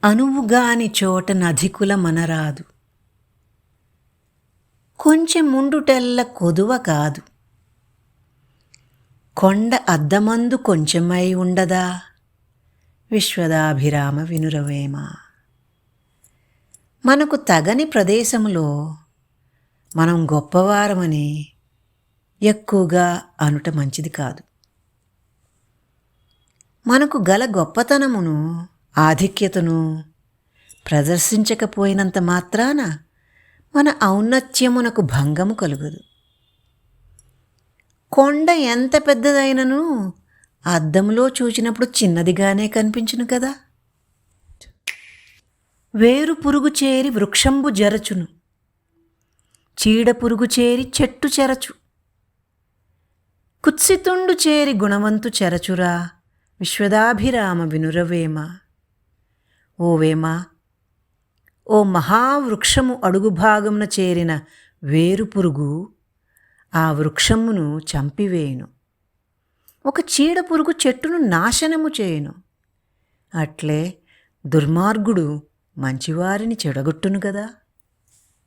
అనువుగాని చోట నధికుల మనరాదు, కొంచెముండుటెల్ల కొదువ కాదు, కొండ అద్దమందు కొంచెమై ఉండదా, విశ్వదాభిరామ వినురవేమ. మనకు తగని ప్రదేశములో మనం గొప్పవారమని ఎక్కువగా అనుట మంచిది కాదు. మనకు గల గొప్పతనమును ఆధిక్యతను ప్రదర్శించకపోయినంత మాత్రాన మన ఔన్నత్యమునకు భంగము కలుగదు. కొండ ఎంత పెద్దదైనను అద్దంలో చూచినప్పుడు చిన్నదిగానే కనిపించును కదా. వేరు పురుగు చేరి వృక్షంబు జరచును, చీడ పురుగు చేరి చెట్టు చెరచు, కుత్సితుండు చేరి గుణవంతు చెరచురా, విశ్వదాభిరామ వినురవేమ. ఓ వేమ, ఓ మహావృక్షము అడుగు భాగమున చేరిన వేరు పురుగు ఆ వృక్షమును చంపివేయును, ఒక చీడ పురుగు చెట్టును నాశనము చేయును. అట్లే దుర్మార్గుడు మంచివారిని చెడగొట్టును గదా.